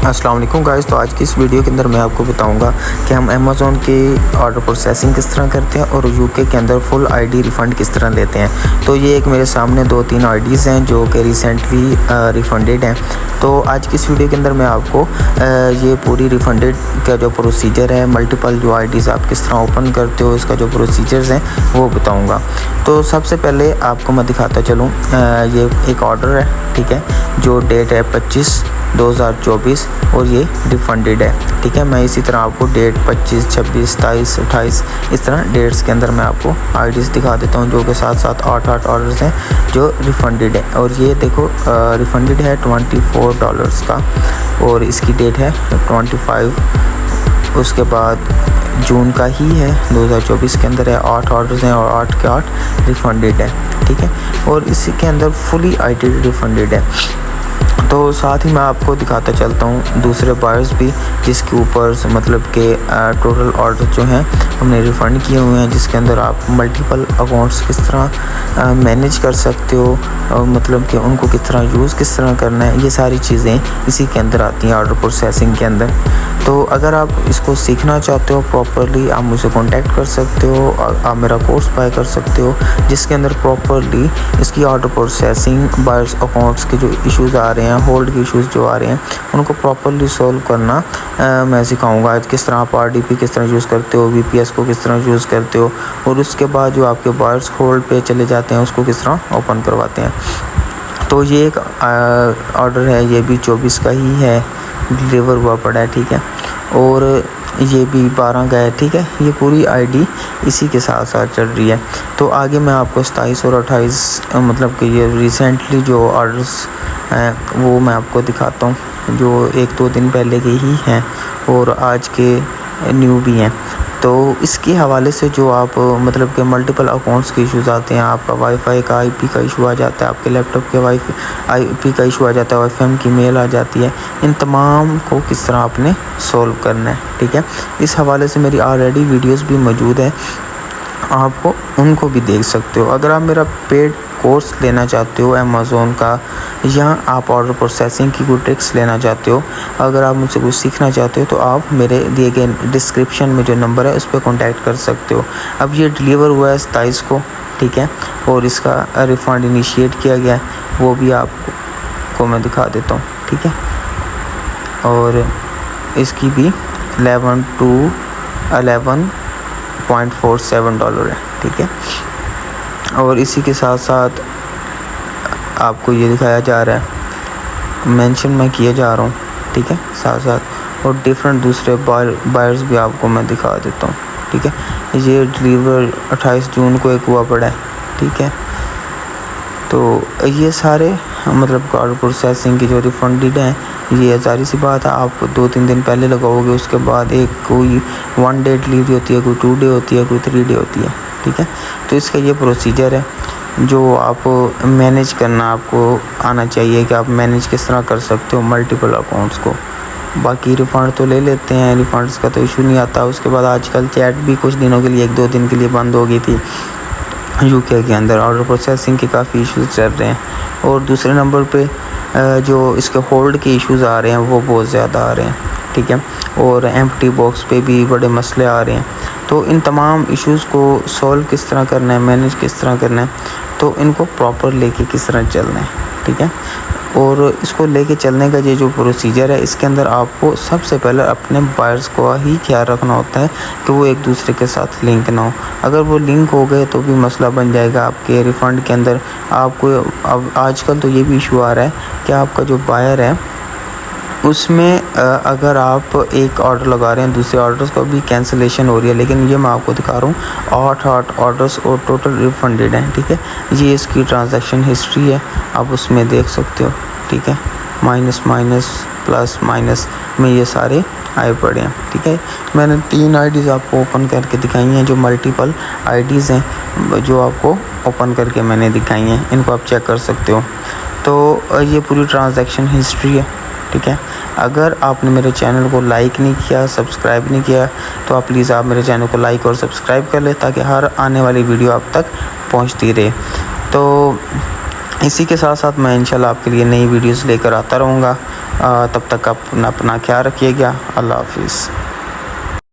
अस्सलाम वालेकुम गाइस। तो आज की इस वीडियो के अंदर मैं आपको बताऊंगा कि हम अमेज़ॉन की ऑर्डर प्रोसेसिंग किस तरह करते हैं और यूके के अंदर फुल आईडी रिफ़ंड किस तरह लेते हैं। तो ये एक मेरे सामने 2-3 आईडीज़ हैं जो कि रिसेंटली रिफ़ंडेड हैं। तो आज की इस वीडियो के अंदर मैं आपको ये पूरी रिफ़ंडेड का जो प्रोसीजर है, मल्टीपल जो आईडीज़ आप किस तरह ओपन करते हो, इसका जो प्रोसीजर्स हैं वो बताऊँगा। तो सबसे पहले आपको मैं दिखाता चलूँ, ये एक ऑर्डर है, ठीक है, जो डेट है 25/2024 और ये रिफ़ंडेड है, ठीक है। मैं इसी तरह आपको डेट 25, 26, 27, 28 इस तरह डेट्स के अंदर मैं आपको आईडीज़ दिखा देता हूँ, जो कि साथ 8 ऑर्डर्स हैं जो रिफ़ंडेड है। और ये देखो रिफ़ंडेड है $24 का और इसकी डेट है 25, उसके बाद जून का ही है, 2024 के अंदर है। 8 ऑर्डर्स हैं और 8 के 8 रिफ़ंडेड है, ठीक है। और इसी के अंदर फुली आईडी रिफ़ंडेड है। तो साथ ही मैं आपको दिखाता चलता हूँ दूसरे बायर्स भी, जिसके ऊपर मतलब कि टोटल ऑर्डर जो हैं हमने रिफ़ंड किए हुए हैं, जिसके अंदर आप मल्टीपल अकाउंट्स किस तरह मैनेज कर सकते हो और मतलब कि उनको किस तरह यूज़ किस तरह करना है, ये सारी चीज़ें इसी के अंदर आती हैं ऑर्डर प्रोसेसिंग के अंदर। तो अगर आप इसको सीखना चाहते हो प्रॉपरली, आप मुझसे कांटेक्ट कर सकते हो और आप मेरा कोर्स बाय कर सकते हो, जिसके अंदर प्रॉपरली इसकी ऑर्डर प्रोसेसिंग, बायर्स अकाउंट्स के जो इश्यूज़ आ रहे हैं, होल्ड के इश्यूज़ जो आ रहे हैं, उनको प्रॉपरली सॉल्व करना मैं सिखाऊंगा। किस तरह आप आरडीपी किस तरह यूज़ करते हो, वीपीएस को किस तरह यूज़ करते हो, और उसके बाद जो आपके बायर्स होल्ड पे चले जाते हैं उसको किस तरह ओपन करवाते हैं। तो ये एक ऑर्डर है, ये भी 24 का ही है, डिलीवर हुआ पड़ा है, ठीक है। और ये भी 12 का है, ठीक है। ये पूरी आईडी इसी के साथ साथ चल रही है। तो आगे मैं आपको 27 और 28 मतलब कि ये रिसेंटली जो ऑर्डर्स हैं वो मैं आपको दिखाता हूँ, जो 1-2 दिन पहले के ही हैं और आज के न्यू भी हैं। तो इसके हवाले से जो आप मतलब कि मल्टीपल अकाउंट्स के इश्यूज़ आते हैं, आपका वाईफाई का आईपी का इशू आ जाता है, आपके लैपटॉप के आईपी का इशू आ जाता है, वाईफाई की मेल आ जाती है, इन तमाम को किस तरह आपने सॉल्व करना है, ठीक है। इस हवाले से मेरी ऑलरेडी वीडियोस भी मौजूद है, आपको उनको भी देख सकते हो। अगर आप मेरा पेड कोर्स लेना चाहते हो अमेज़ॉन का, या आप ऑर्डर प्रोसेसिंग की कोई ट्रिक्स लेना चाहते हो, अगर आप मुझसे कुछ सीखना चाहते हो, तो आप मेरे दिए गए डिस्क्रिप्शन में जो नंबर है उस पर कॉन्टैक्ट कर सकते हो। अब ये डिलीवर हुआ है 27 को, ठीक है, और इसका रिफ़ंड इनिशिएट किया गया है, वो भी आपको मैं दिखा देता हूँ, ठीक है। और इसकी भी $11.47 है, ठीक है। और इसी के साथ साथ आपको ये दिखाया जा रहा है, मेंशन मैं किए जा रहा हूँ, ठीक है, साथ साथ। और डिफरेंट दूसरे बायर्स भी आपको मैं दिखा देता हूँ, ठीक है। ये डिलीवर 28 जून को एक हुआ पड़ा है, ठीक है। तो ये सारे मतलब ऑर्डर प्रोसेसिंग की जो रिफ़ंडेड हैं, ये जारी सी बात है, आप 2-3 दिन पहले लगाओगे, उसके बाद एक कोई 1 डे डिलीवरी होती है, कोई 2 डे होती है, कोई 3 डे होती है, ठीक है। तो इसका ये प्रोसीजर है जो आप मैनेज करना आपको आना चाहिए कि आप मैनेज किस तरह कर सकते हो मल्टीपल अकाउंट्स को। बाकी रिफ़ंड तो ले लेते हैं, रिफ़ंड्स का तो इशू नहीं आता। उसके बाद आजकल चैट भी कुछ दिनों के लिए, 1-2 दिन के लिए बंद हो गई थी यूके के अंदर। ऑर्डर प्रोसेसिंग के काफ़ी इश्यूज़ चल रहे हैं। और दूसरे नंबर पे जो इसके होल्ड के इश्यूज़ आ रहे हैं वो बहुत ज़्यादा आ रहे हैं, ठीक है। और एम्प्टी बॉक्स पे भी बड़े मसले आ रहे हैं। तो इन तमाम इश्यूज़ को सॉल्व किस तरह करना है, मैनेज किस तरह करना है, तो इनको प्रॉपर लेके किस तरह चलना है, ठीक है। और इसको लेके चलने का ये जो प्रोसीजर है, इसके अंदर आपको सबसे पहले अपने बायर्स को ही ख्याल रखना होता है कि वो एक दूसरे के साथ लिंक ना हो। अगर वो लिंक हो गए तो भी मसला बन जाएगा आपके रिफ़ंड के अंदर। आपको अब आजकल तो ये भी इशू आ रहा है कि आपका जो बायर है उसमें अगर आप एक ऑर्डर लगा रहे हैं, दूसरे ऑर्डर्स को भी कैंसिलेशन हो रही है। लेकिन ये मैं आपको दिखा रहा हूँ 8 ऑर्डर्स और टोटल रिफ़ंडेड हैं, ठीक है। ये इसकी ट्रांजैक्शन हिस्ट्री है, आप उसमें देख सकते हो, ठीक है। माइनस प्लस माइनस में ये सारे आए पड़े हैं, ठीक है। मैंने 3 आईडीज़ आपको ओपन करके दिखाई हैं, जो मल्टीपल आईडीज़ हैं जो आपको ओपन करके मैंने दिखाई हैं, इनको आप चेक कर सकते हो। तो ये पूरी ट्रांजैक्शन हिस्ट्री है, ठीक है। अगर आपने मेरे चैनल को लाइक नहीं किया, सब्सक्राइब नहीं किया, तो आप प्लीज़ आप मेरे चैनल को लाइक और सब्सक्राइब कर लें, ताकि हर आने वाली वीडियो आप तक पहुंचती रहे। तो इसी के साथ साथ मैं इंशाल्लाह आपके लिए नई वीडियोस लेकर आता रहूँगा। तब तक अपना ख्याल रखिएगा। अल्लाह हाफिज़।